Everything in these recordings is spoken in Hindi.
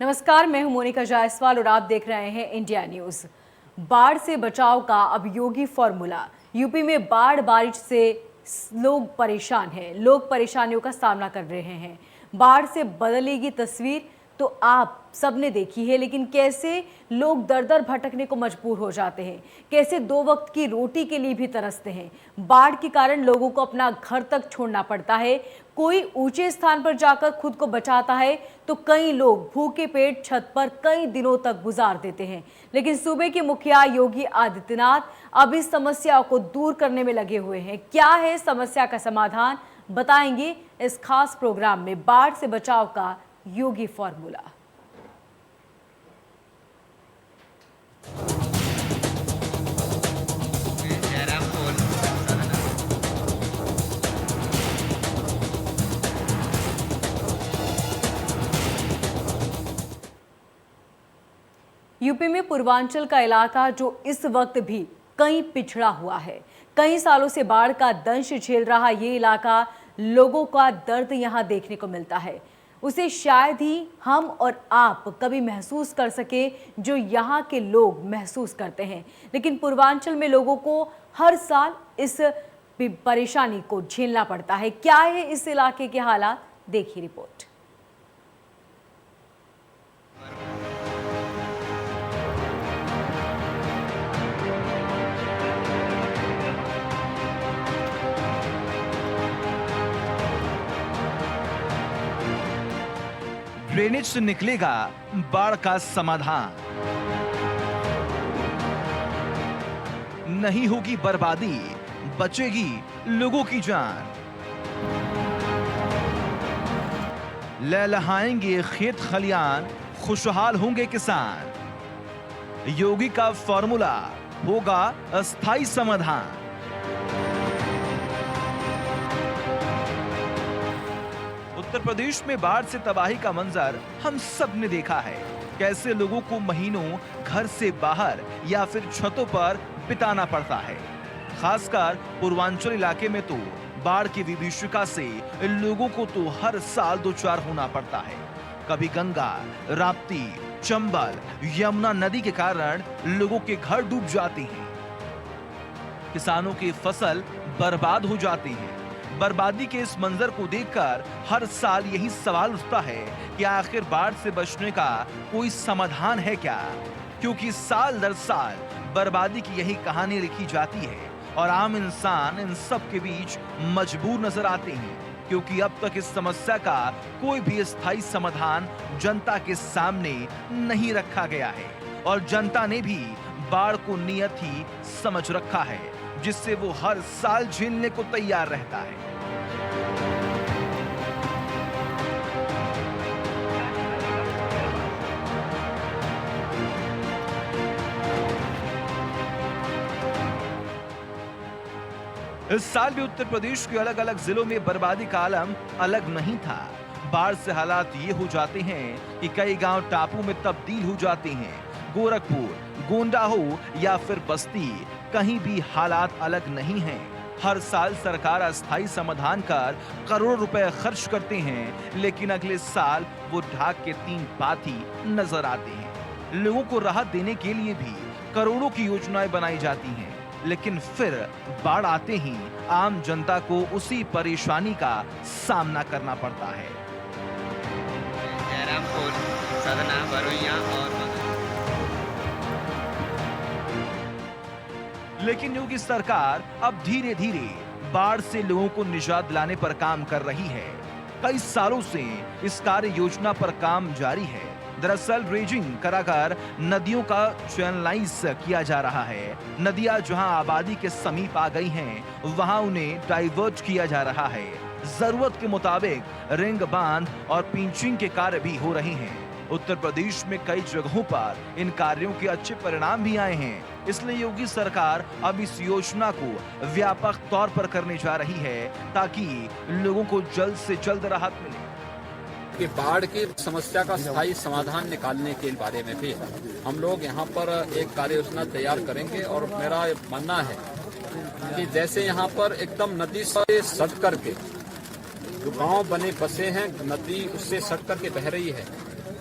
नमस्कार, मैं हूं मोनिका जायसवाल और आप देख रहे हैं इंडिया न्यूज। बाढ़ से बचाव का अब योगी फॉर्मूला। यूपी में बाढ़ बारिश से लोग परेशान हैं, लोग परेशानियों का सामना कर रहे हैं। बाढ़ से बदलेगी तस्वीर तो आप सबने देखी है, लेकिन कैसे लोग दर दर भटकने को मजबूर हो जाते हैं, कैसे दो वक्त की रोटी के लिए भी तरसते हैं। बाढ़ के कारण लोगों को अपना घर तक छोड़ना पड़ता है। कोई ऊंचे स्थान पर जाकर खुद को बचाता है तो कई लोग भूखे पेट छत पर कई दिनों तक गुजार देते हैं। लेकिन सूबे के मुखिया योगी आदित्यनाथ अब इस समस्या को दूर करने में लगे हुए हैं। क्या है समस्या का समाधान, बताएंगे इस खास प्रोग्राम में। बाढ़ से बचाव का योगी फॉर्मूला। यूपी में पूर्वांचल का इलाका जो इस वक्त भी कहीं पिछड़ा हुआ है, कई सालों से बाढ़ का दंश झेल रहा ये इलाका, लोगों का दर्द यहां देखने को मिलता है। उसे शायद ही हम और आप कभी महसूस कर सके जो यहाँ के लोग महसूस करते हैं। लेकिन पूर्वांचल में लोगों को हर साल इस परेशानी को झेलना पड़ता है। क्या है इस इलाके के हालात, देखिए रिपोर्ट। ड्रेनेज से निकलेगा बाढ़ का समाधान। नहीं होगी बर्बादी, बचेगी लोगों की जान। लहलहाएंगे खेत खलियान, खुशहाल होंगे किसान। योगी का फॉर्मूला होगा अस्थाई समाधान। उत्तर प्रदेश में बाढ़ से तबाही का मंजर हम सब ने देखा है। कैसे लोगों को महीनों घर से बाहर या फिर छतों पर बिताना पड़ता है। खासकर पूर्वांचल इलाके में तो बाढ़ की विभीषिका से लोगों को तो हर साल दो चार होना पड़ता है। कभी गंगा, राप्ती, चंबल, यमुना नदी के कारण लोगों के घर डूब जाते हैं। किसानों की फसल बर्बाद हो जाती है। बर्बादी के इस मंजर को देखकर हर साल यही सवाल उठता है कि आखिर बाढ़ से बचने का कोई समाधान है क्या? क्योंकि साल दर साल बर्बादी की यही कहानी लिखी जाती है और आम इंसान इन सब के बीच मजबूर नजर आते हैं, क्योंकि अब तक इस समस्या का कोई भी स्थायी समाधान जनता के सामने नहीं रखा गया है और जनता ने भी बाढ़ को नियत ही समझ रखा है, जिससे वो हर साल झेलने को तैयार रहता है। इस साल भी उत्तर प्रदेश के अलग अलग जिलों में बर्बादी का आलम अलग नहीं था। बाढ़ से हालात ये हो जाते हैं कि कई गांव टापू में तब्दील हो जाते हैं। गोरखपुर, गोंडा हो या फिर बस्ती, कहीं भी हालात अलग नहीं हैं। हर साल सरकार अस्थायी समाधान कर करोड़ों रुपए खर्च करते हैं, लेकिन अगले साल वो ढाक के तीन पाथी नजर आते हैं। लोगों को राहत देने के लिए भी करोड़ों की योजनाएं बनाई जाती हैं, लेकिन फिर बाढ़ आते ही आम जनता को उसी परेशानी का सामना करना पड़ता है। जयरामपुर, सदना, बरुइया और लेकिन योगी सरकार अब धीरे धीरे बाढ़ से लोगों को निजात दिलाने पर काम कर रही है। कई सालों से इस कार्य योजना पर काम जारी है। दरअसल ड्रेजिंग कराकर नदियों का चैनलाइज किया जा रहा है। नदियां जहां आबादी के समीप आ गई हैं, वहां उन्हें डाइवर्ट किया जा रहा है। जरूरत के मुताबिक रिंग बांध और पिंचिंग के कार्य भी हो रहे हैं। उत्तर प्रदेश में कई जगहों पर इन कार्यों के अच्छे परिणाम भी आए हैं। इसलिए योगी सरकार अब इस योजना को व्यापक तौर पर करने जा रही है, ताकि लोगों को जल्द से जल्द राहत मिले। कि बाढ़ की समस्या का स्थायी समाधान निकालने के बारे में भी हम लोग यहाँ पर एक कार्य योजना तैयार करेंगे। और मेरा मानना है कि जैसे यहाँ पर एकदम नदी से सट करके जो गांव बने बसे हैं, नदी उससे सट करके बह रही है,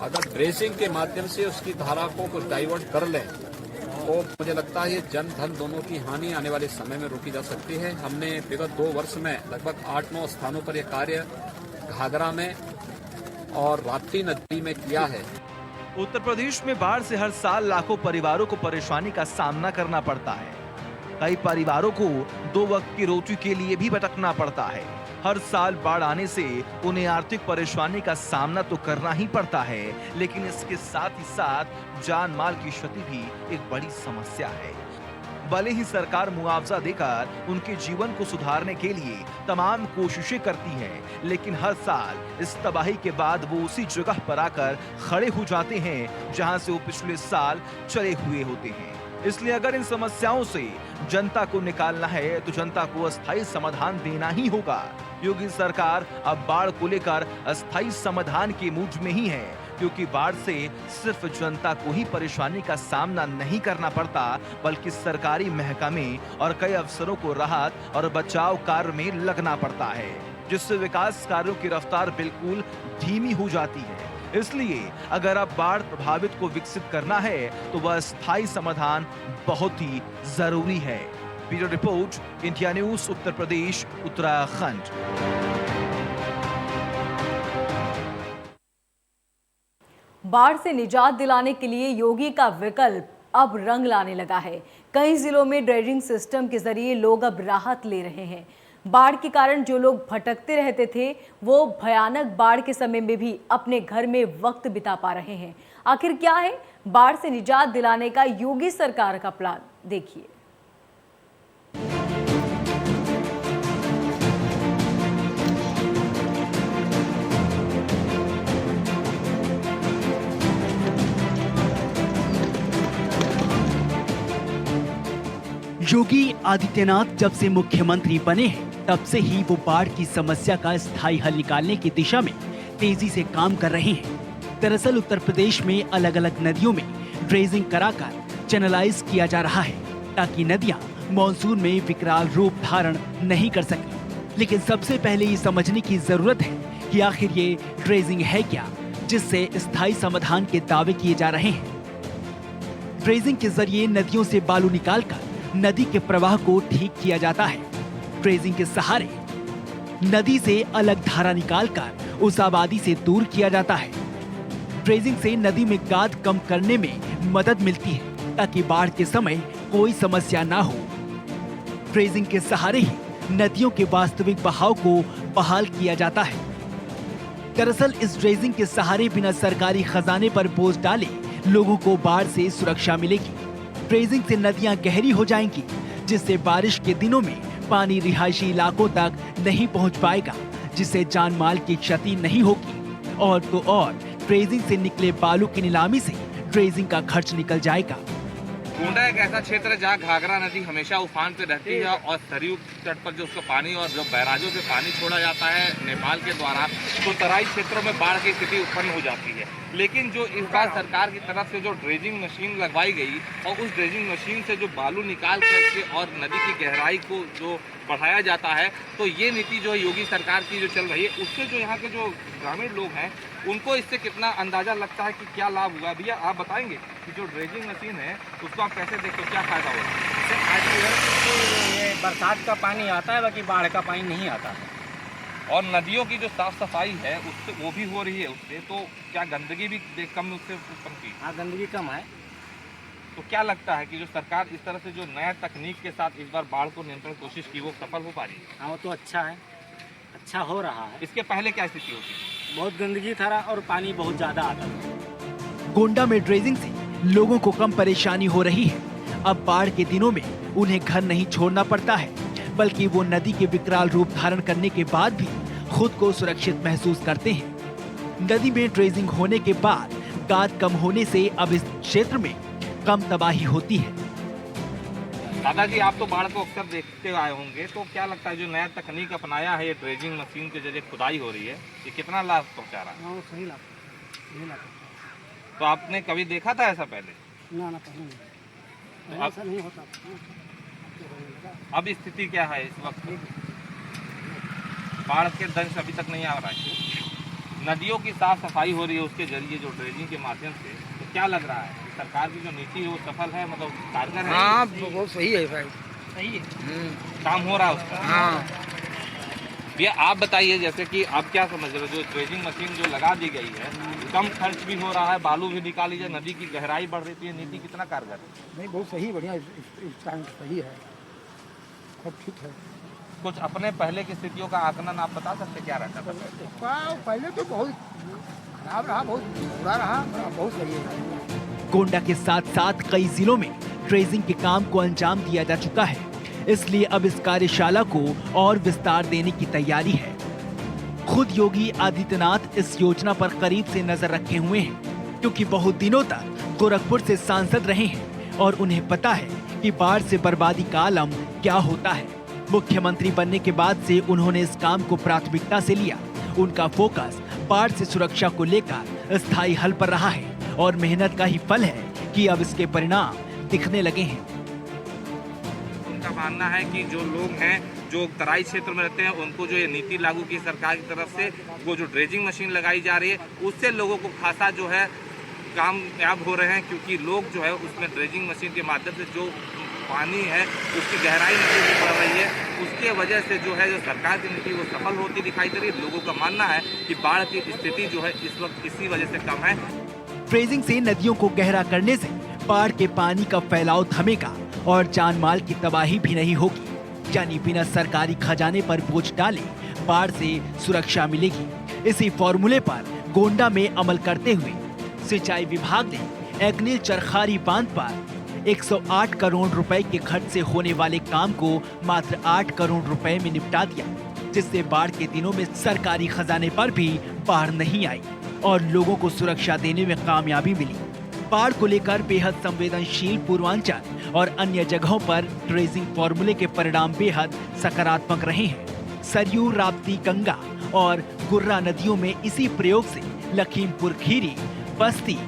अगर ड्रेसिंग के माध्यम से उसकी धारा को कुछ डाइवर्ट कर लें तो मुझे लगता है ये जन धन दोनों की हानि आने वाले समय में रोकी जा सकती है। हमने विगत 2 वर्ष में लगभग 8-9 स्थानों पर यह कार्य घाघरा में और राप्ती नदी में किया है। उत्तर प्रदेश में बाढ़ से हर साल लाखों परिवारों को परेशानी का सामना करना पड़ता है। कई परिवारों को 2 वक्त की रोटी के लिए भी भटकना पड़ता है। हर साल बाढ़ आने से उन्हें आर्थिक परेशानी का सामना तो करना ही पड़ता है, लेकिन इसके साथ ही साथ जान माल की क्षति भी एक बड़ी समस्या है। भले ही सरकार मुआवजा देकर उनके जीवन को सुधारने के लिए तमाम कोशिशें करती है, लेकिन हर साल इस तबाही के बाद वो उसी जगह पर आकर खड़े हो जाते हैं जहां से वो पिछले साल चले हुए होते हैं। इसलिए अगर इन समस्याओं से जनता को निकालना है तो जनता को अस्थायी समाधान देना ही होगा। योगी सरकार अब बाढ़ को लेकर अस्थायी समाधान के मूड में ही है, क्योंकि बाढ़ से सिर्फ जनता को ही परेशानी का सामना नहीं करना पड़ता, बल्कि सरकारी महकमे और कई अफसरों को राहत और बचाव कार्य में लगना पड़ता है, जिससे विकास कार्यों की रफ्तार बिल्कुल धीमी हो जाती है। इसलिए अगर अब बाढ़ प्रभावित को विकसित करना है तो वह स्थायी समाधान बहुत ही जरूरी है। Bureau report, India news, Uttar Pradesh, Uttarakhand. बाढ़ से निजात दिलाने के लिए योगी का विकल्प अब रंग लाने लगा है। कई जिलों में ड्रेजिंग सिस्टम के जरिए लोग अब राहत ले रहे हैं। बाढ़ के कारण जो लोग भटकते रहते थे वो भयानक बाढ़ के समय में भी अपने घर में वक्त बिता पा रहे हैं। आखिर क्या है बाढ़ से निजात दिलाने का योगी सरकार का प्लान, देखिए। योगी आदित्यनाथ जब से मुख्यमंत्री बने हैं तब से ही वो बाढ़ की समस्या का स्थायी हल निकालने की दिशा में तेजी से काम कर रहे हैं। दरअसल उत्तर प्रदेश में अलग अलग नदियों में ड्रेजिंग कराकर चैनलाइज किया जा रहा है ताकि नदियां मॉनसून में विकराल रूप धारण नहीं कर सकें। लेकिन सबसे पहले ये समझने की जरूरत है कि आखिर ये ड्रेजिंग है क्या, जिससे स्थायी समाधान के दावे किए जा रहे हैं। ड्रेजिंग के जरिए नदियों से बालू निकालकर नदी के प्रवाह को ठीक किया जाता है। ड्रेजिंग के सहारे नदी से अलग धारा निकालकर उस आबादी से दूर किया जाता है। ड्रेजिंग से नदी में गाद कम करने में मदद मिलती है ताकि बाढ़ के समय कोई समस्या ना हो। ड्रेजिंग के सहारे ही नदियों के वास्तविक बहाव को बहाल किया जाता है। दरअसल इस ड्रेजिंग के सहारे बिना सरकारी खजाने पर बोझ डाले लोगों को बाढ़ से सुरक्षा मिलेगी। ड्रेजिंग से नदियां गहरी हो जाएंगी, जिससे बारिश के दिनों में पानी रिहायशी इलाकों तक नहीं पहुंच पाएगा, जिससे जान माल की क्षति नहीं होगी। और तो और ड्रेजिंग से निकले बालू की नीलामी से ड्रेजिंग का खर्च निकल जाएगा। गोंडा एक ऐसा क्षेत्र है जहाँ घाघरा नदी हमेशा उफान पे रहती है और सरयू तट पर जो उसका पानी और जो बैराजों से पानी छोड़ा जाता है नेपाल के द्वारा, तो तराई क्षेत्रों में बाढ़ की स्थिति उत्पन्न हो जाती है। लेकिन जो इस बार सरकार की तरफ से जो ड्रेजिंग मशीन लगवाई गई और उस ड्रेजिंग मशीन से जो बालू निकाल करके और नदी की गहराई को जो बढ़ाया जाता है, तो ये नीति जो योगी सरकार की जो चल रही है, उससे जो यहाँ के जो ग्रामीण लोग हैं उनको इससे कितना अंदाजा लगता है कि क्या लाभ हुआ। भैया आप बताएंगे कि जो ड्रेजिंग मशीन है उसको आप कैसे देखते हो, क्या फायदा होगा? ये बरसात का पानी आता है, बाकी बाढ़ का पानी नहीं आता है। और नदियों की जो साफ सफाई है उससे वो भी हो रही है उससे, तो क्या गंदगी भी कम उससे उत्पन्न की? हाँ, गंदगी कम है। तो क्या लगता है कि जो सरकार इस तरह से जो नया तकनीक के साथ इस बार बाढ़ को नियंत्रण कोशिश की वो सफल हो पा रही है? हाँ, वो तो अच्छा है, अच्छा हो रहा है। इसके पहले क्या स्थिति होती? बहुत गंदगी था और पानी बहुत ज्यादा आता था। गोंडा में ड्रेजिंग से लोगों को कम परेशानी हो रही है। अब बाढ़ के दिनों में उन्हें घर नहीं छोड़ना पड़ता है, बल्कि वो नदी के विकराल रूप धारण करने के बाद भी खुद को सुरक्षित महसूस करते हैं। नदी में ड्रेजिंग होने के बाद गाद कम होने से अब इस क्षेत्र में कम तबाही होती है। दादाजी, आप तो बाढ़ को अक्सर देखते आए होंगे, तो क्या लगता है जो नया तकनीक अपनाया है, ये ड्रेजिंग मशीन के जरिए खुदाई हो रही है, ये कितना लाभ पहुंचा रहा है? हाँ, सही लाभ। तो आपने कभी देखा था ऐसा पहले? ना पहले नहीं, ऐसा नहीं होता। अब स्थिति क्या है इस वक्त? बाढ़ के दंश अभी तक नहीं आ रहा है, नदियों की साफ सफाई हो रही है उसके जरिए जो ड्रेजिंग के माध्यम से, तो क्या लग रहा है सरकार की जो नीति है वो सफल है, मतलब कारगर है? हाँ बहुत सही है भाई, सही है। काम हो रहा है उसका? हाँ भैया आप बताइए, जैसे कि आप क्या समझ रहे हो, जो ड्रेजिंग मशीन जो लगा दी गई है, कम खर्च भी हो रहा है, बालू भी निकाली जाए, नदी की गहराई बढ़ रही है, नीति कितना कारगर है? नहीं बहुत सही, बढ़िया, इस टाइम सही है, सब ठीक है। कुछ अपने पहले की स्थितियों का आकलन आप बता सकते क्या रहता था? पहले तो बहुत खराब रहा, बहुत बुरा रहा, बहुत सही है। गोंडा के साथ साथ कई जिलों में ड्रेजिंग के काम को अंजाम दिया जा चुका है, इसलिए अब इस कार्यशाला को और विस्तार देने की तैयारी है। खुद योगी आदित्यनाथ इस योजना पर करीब से नजर रखे हुए हैं, क्योंकि बहुत दिनों तक गोरखपुर से सांसद रहे हैं और उन्हें पता है कि बाढ़ से बर्बादी का आलम क्या होता है। मुख्यमंत्री बनने के बाद से उन्होंने इस काम को प्राथमिकता से लिया। उनका फोकस बाढ़ से सुरक्षा को लेकर स्थायी हल पर रहा है और मेहनत का ही फल है कि अब इसके परिणाम दिखने लगे हैं। उनका मानना है कि जो लोग हैं जो तराई क्षेत्र में रहते हैं उनको जो ये नीति लागू की सरकार की तरफ से, वो जो ड्रेजिंग मशीन लगाई जा रही है उससे लोगों को खासा जो है कामयाब हो रहे हैं, क्योंकि लोग जो है उसमें ड्रेजिंग मशीन के माध्यम से जो पानी है उसकी गहराई नदी में पड़ रही है, उसके वजह से जो है जो सरकार की नीति वो सफल होती दिखाई दे रही है। लोगों का मानना है कि बाढ़ की स्थिति जो है इस वक्त इसी वजह से कम है। ड्रेजिंग से नदियों को गहरा करने से बाढ़ के पानी का फैलाव थमेगा और जान माल की तबाही भी नहीं होगी, यानी बिना सरकारी खजाने पर बोझ डाले बाढ़ से सुरक्षा मिलेगी। इसी फॉर्मूले पर गोंडा में अमल करते हुए सिंचाई विभाग ने एग्निल चरखारी बांध पर 108 करोड़ रुपए के खर्च से होने वाले काम को मात्र 8 करोड़ रुपए में निपटा दिया, जिससे बाढ़ के दिनों में सरकारी खजाने पर भी बाढ़ नहीं आई और लोगों को सुरक्षा देने में कामयाबी मिली। बाढ़ को लेकर बेहद संवेदनशील पूर्वांचल और अन्य जगहों पर ड्रेजिंग फॉर्मूले के परिणाम बेहद सकारात्मक रहे हैं। सरयू, राप्ती, गंगा और गुर्रा नदियों में इसी प्रयोग से लखीमपुर खीरी, बस्ती,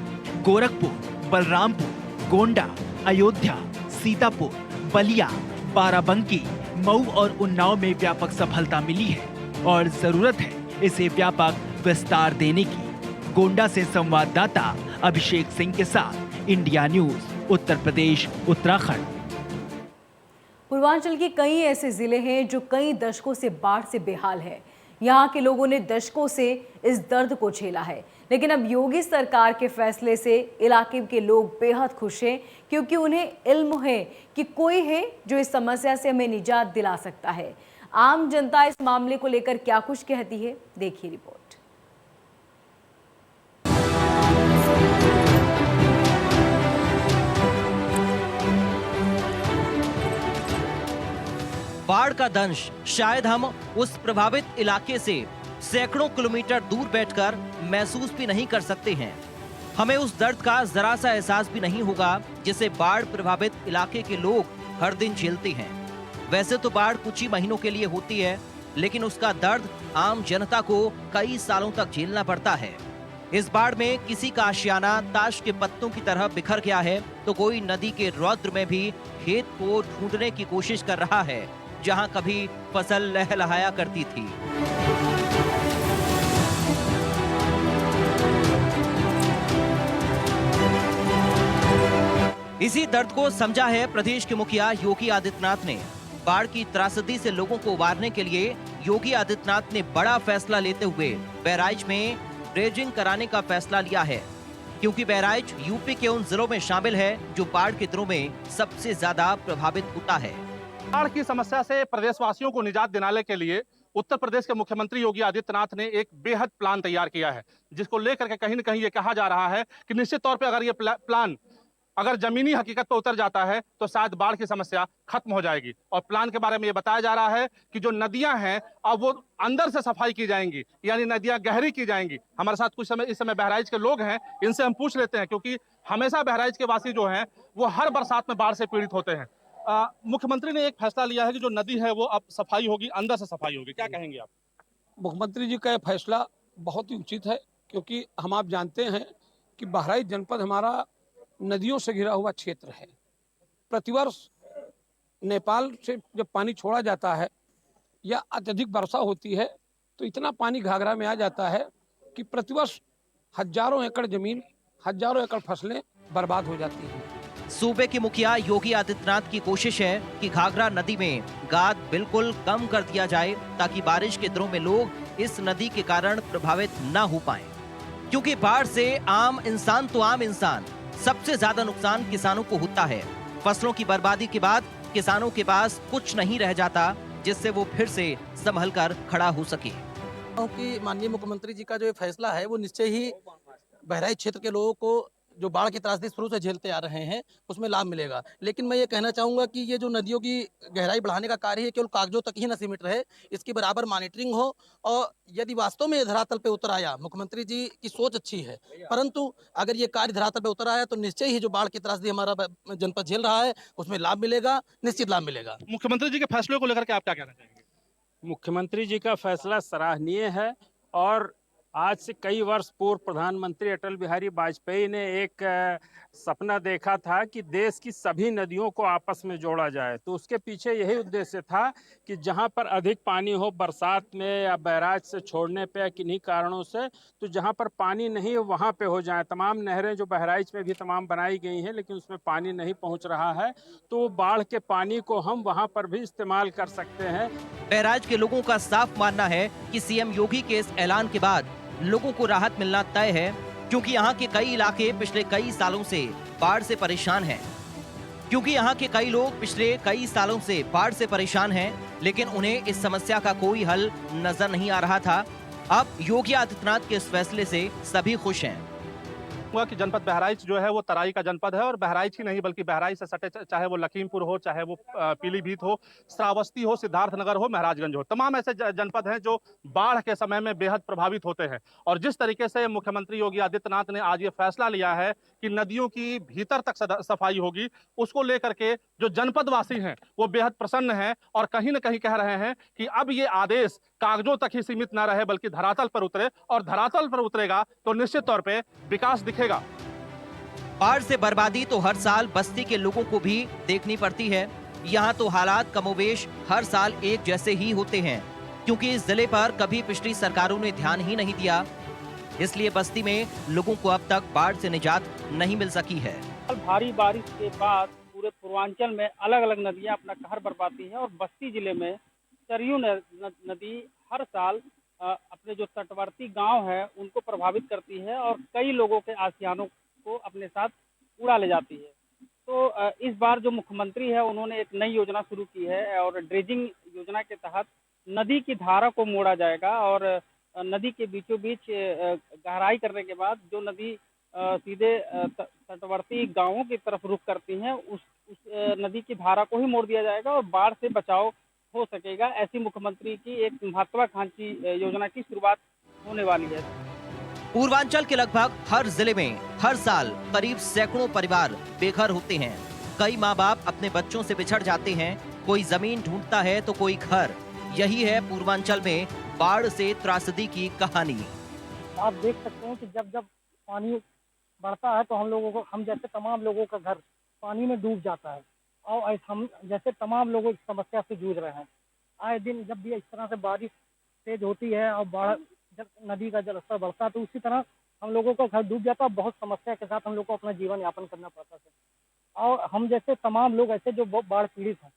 गोरखपुर, बलरामपुर, गोंडा, अयोध्या, सीतापुर, बलिया, बाराबंकी, मऊ और उन्नाव में व्यापक सफलता मिली है और जरूरत है इसे व्यापक विस्तार देने की। गोंडा से संवाददाता अभिषेक सिंह के साथ इंडिया न्यूज, उत्तर प्रदेश, उत्तराखंड। पूर्वांचल के कई ऐसे जिले हैं जो कई दशकों से बाढ़ से बेहाल है। यहाँ के लोगों ने दशकों से इस दर्द को झेला है, लेकिन अब योगी सरकार के फैसले से इलाके के लोग बेहद खुश हैं, क्योंकि उन्हें इल्म है कि कोई है जो इस समस्या से हमें निजात दिला सकता है। आम जनता इस मामले को लेकर क्या कुछ कहती है, देखिए रिपोर्ट। बाढ़ का दंश शायद हम उस प्रभावित इलाके से सैकड़ों किलोमीटर दूर बैठकर महसूस भी नहीं कर सकते हैं। हमें उस दर्द का जरा सा एहसास भी नहीं होगा जिसे बाढ़ प्रभावित इलाके के लोग हर दिन झेलते हैं। वैसे तो बाढ़ कुछ ही महीनों के लिए होती है, लेकिन उसका दर्द आम जनता को कई सालों तक झेलना पड़ता है। इस बाढ़ में किसी का आशियाना ताश के पत्तों की तरह बिखर गया है, तो कोई नदी के रौद्र में भी खेत को ढूंढने की कोशिश कर रहा है जहां कभी फसल लहलहाया करती थी। इसी दर्द को समझा है प्रदेश के मुखिया योगी आदित्यनाथ ने। बाढ़ की त्रासदी से लोगों को उबारने के लिए योगी आदित्यनाथ ने बड़ा फैसला लेते हुए बहराइच में ड्रेजिंग कराने का फैसला लिया है, क्योंकि बहराइच यूपी के उन जिलों में शामिल है जो बाढ़ के दिनों में सबसे ज्यादा प्रभावित होता है। बाढ़ की समस्या से प्रदेशवासियों को निजात दिलाने के लिए उत्तर प्रदेश के मुख्यमंत्री योगी आदित्यनाथ ने एक बेहद प्लान तैयार किया है, जिसको लेकर के कहीं न कहीं ये कहा जा रहा है कि निश्चित तौर पे अगर ये प्लान अगर जमीनी हकीकत पर उतर जाता है तो शायद बाढ़ की समस्या खत्म हो जाएगी। और प्लान के बारे में ये बताया जा रहा है कि जो नदियां हैं अब वो अंदर से सफाई की जाएंगी, यानी नदियां गहरी की जाएंगी। हमारे साथ कुछ समय इस समय बहराइच के लोग हैं, इनसे हम पूछ लेते हैं, क्योंकि हमेशा बहराइच के वासी जो हैं वो हर बरसात में बाढ़ से पीड़ित होते हैं। मुख्यमंत्री ने एक फैसला लिया है कि जो नदी है वो अब सफाई होगी, अंदर से सफाई होगी, क्या कहेंगे आप? मुख्यमंत्री जी का यह फैसला बहुत ही उचित है, क्योंकि हम आप जानते हैं कि बहराइच जनपद हमारा नदियों से घिरा हुआ क्षेत्र है। प्रतिवर्ष नेपाल से जब पानी छोड़ा जाता है या अत्यधिक वर्षा होती है तो इतना पानी घाघरा में आ जाता है कि प्रतिवर्ष हजारों एकड़ जमीन, हजारों एकड़ फसलें बर्बाद हो जाती हैं। सूबे के मुखिया योगी आदित्यनाथ की कोशिश है कि घाघरा नदी में गाद बिल्कुल कम कर दिया जाए ताकि बारिश के दिनों में लोग इस नदी के कारण प्रभावित न हो पाएं। क्योंकि बाढ़ से आम इंसान सबसे ज्यादा नुकसान किसानों को होता है। फसलों की बर्बादी के बाद किसानों के पास कुछ नहीं रह जाता जिससे वो फिर से संभल कर खड़ा हो सके। कि माननीय मुख्यमंत्री जी का जो ये फैसला है वो निश्चय ही बहराइच क्षेत्र के लोगों को जो बाढ़ की त्रासदी शुरू से झेलते आ रहे हैं उसमें लाभ मिलेगा। लेकिन मैं ये कहना चाहूँगा कि ये जो नदियों की गहराई बढ़ाने का कार्य है केवल कागजों तक ही न सीमित रहे, इसकी बराबर मॉनिटरिंग हो। और यदि वास्तव में ये धरातल पे उतर आया, मुख्यमंत्री जी की सोच अच्छी है, परंतु अगर ये कार्य धरातल पे उतर आया तो निश्चय ही जो बाढ़ की त्रासदी हमारा जनपद झेल रहा है उसमें लाभ मिलेगा, निश्चित लाभ मिलेगा। मुख्यमंत्री जी के फैसले को लेकर के आप क्या कहना चाहेंगे? मुख्यमंत्री जी का फैसला सराहनीय है और आज से कई वर्ष पूर्व प्रधानमंत्री अटल बिहारी वाजपेयी ने एक सपना देखा था कि देश की सभी नदियों को आपस में जोड़ा जाए। तो उसके पीछे यही उद्देश्य था कि जहां पर अधिक पानी हो बरसात में या बैराज से छोड़ने पे या किन्हीं कारणों से, तो जहां पर पानी नहीं है वहां पे हो जाए। तमाम नहरें जो बहराइच में भी तमाम बनाई गई हैं लेकिन उसमें पानी नहीं पहुंच रहा है, तो बाढ़ के पानी को हम वहां पर भी इस्तेमाल कर सकते हैं। बहराइच के लोगों का साफ मानना है कि सीएम योगी के इस ऐलान के बाद लोगों को राहत मिलना तय है, क्योंकि यहाँ के कई इलाके पिछले कई सालों से बाढ़ से परेशान हैं। लेकिन उन्हें इस समस्या का कोई हल नजर नहीं आ रहा था। अब योगी आदित्यनाथ के इस फैसले से सभी खुश हैं। कि जनपद बहराइच जो है वो तराई का जनपद है और बहराइच ही नहीं बल्कि बहराइच से सटे चाहे वो लखीमपुर हो, चाहे वो पीलीभीत हो, श्रावस्ती हो, सिद्धार्थनगर हो, महाराजगंज हो, तमाम ऐसे जनपद हैं जो बाढ़ के समय में बेहद प्रभावित होते हैं। और जिस तरीके से मुख्यमंत्री योगी आदित्यनाथ ने आज ये फैसला लिया है कि नदियों की भीतर तक सफाई होगी, उसको लेकर के जो जनपद वासी हैं वो बेहद प्रसन्न हैं और कहीं न कहीं कह रहे हैं कि अब ये आदेश कागजों तक ही सीमित न रहे बल्कि धरातल पर उतरे, और धरातल पर उतरेगा तो निश्चित तौर पे विकास दिखेगा। बाढ़ से बर्बादी तो हर साल बस्ती के लोगों को भी देखनी पड़ती है। यहाँ तो हालात कमोबेश हर साल एक जैसे ही होते हैं, क्योंकि इस जिले पर कभी पिछली सरकारों ने ध्यान ही नहीं दिया, इसलिए बस्ती में लोगों को अब तक बाढ़ से निजात नहीं मिल सकी है। भारी बारिश के बाद पूरे पूर्वांचल में अलग अलग नदियां अपना कहर बरपाती हैं और बस्ती जिले में सरयू नदी हर साल अपने जो तटवर्ती गांव है उनको प्रभावित करती है और कई लोगों के आसियानों को अपने साथ उड़ा ले जाती है। तो इस बार जो मुख्यमंत्री है उन्होंने एक नई योजना शुरू की है और ड्रेजिंग योजना के तहत नदी की धारा को मोड़ा जाएगा और नदी के बीचों बीच गहराई करने के बाद जो नदी सीधे तटवर्ती गांवों की तरफ रुख करती हैं उस नदी की धारा को ही मोड़ दिया जाएगा और बाढ़ से बचाव हो सकेगा। ऐसी मुख्यमंत्री की एक महत्वाकांक्षी योजना की शुरुआत होने वाली है। पूर्वांचल के लगभग हर जिले में हर साल करीब सैकड़ों परिवार बेघर होते हैं। कई माँ बाप अपने बच्चों से बिछड़ जाते हैं, कोई जमीन ढूंढता है तो कोई घर। यही है पूर्वांचल में बाढ़ से त्रासदी की कहानी। आप देख सकते हैं कि जब जब पानी बढ़ता है तो हम जैसे तमाम लोगों का घर पानी में डूब जाता है और हम जैसे तमाम लोग इस समस्या से जूझ रहे हैं। आए दिन जब भी इस तरह से बारिश तेज होती है और बाढ़ नदी का जलस्तर बढ़ता है तो उसी तरह हम लोगों का घर डूब जाता है। बहुत समस्या के साथ हम लोग को अपना जीवन यापन करना पड़ता है और हम जैसे तमाम लोग ऐसे जो बाढ़ पीड़ित हैं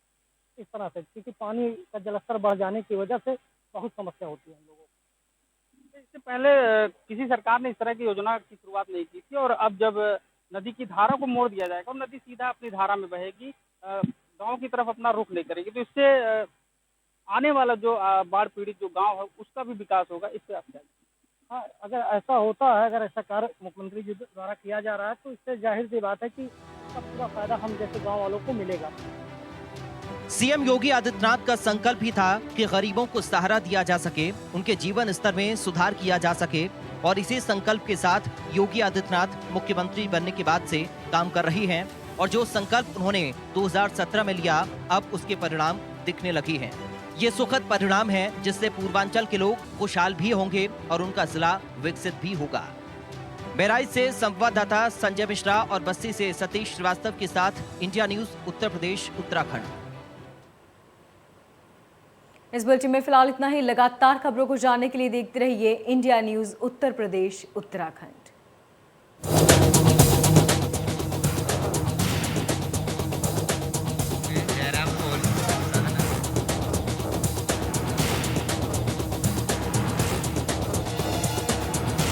इस तरह से, क्योंकि पानी का जलस्तर बढ़ जाने की वजह से बहुत समस्या होती है हम लोगों को। इससे पहले किसी सरकार ने इस तरह की योजना की शुरुआत नहीं की थी और अब जब नदी की धारा को मोड़ दिया जाएगा और नदी सीधा अपनी धारा में बहेगी, गांव की तरफ अपना रुख नहीं करेगी, तो इससे आने वाला जो बाढ़ पीड़ित जो गांव है उसका भी विकास होगा। इससे आप क्या? हाँ, अगर ऐसा होता है, अगर ऐसा कार्य मुख्यमंत्री जी द्वारा किया जा रहा है तो इससे जाहिर सी बात है कि इसका पूरा फायदा हम जैसे गाँव वालों को मिलेगा। सीएम योगी आदित्यनाथ का संकल्प ही था कि गरीबों को सहारा दिया जा सके, उनके जीवन स्तर में सुधार किया जा सके और इसी संकल्प के साथ योगी आदित्यनाथ मुख्यमंत्री बनने के बाद से काम कर रही हैं और जो संकल्प उन्होंने 2017 में लिया अब उसके परिणाम दिखने लगे हैं। ये सुखद परिणाम है जिससे पूर्वांचल के लोग खुशहाल भी होंगे और उनका जिला विकसित भी होगा। बहराइच से संवाददाता संजय मिश्रा और बस्ती से सतीश श्रीवास्तव के साथ इंडिया न्यूज उत्तर प्रदेश उत्तराखंड। इस बुलेटिन में फिलहाल इतना ही। लगातार खबरों को जानने के लिए देखते रहिए इंडिया न्यूज उत्तर प्रदेश उत्तराखंड।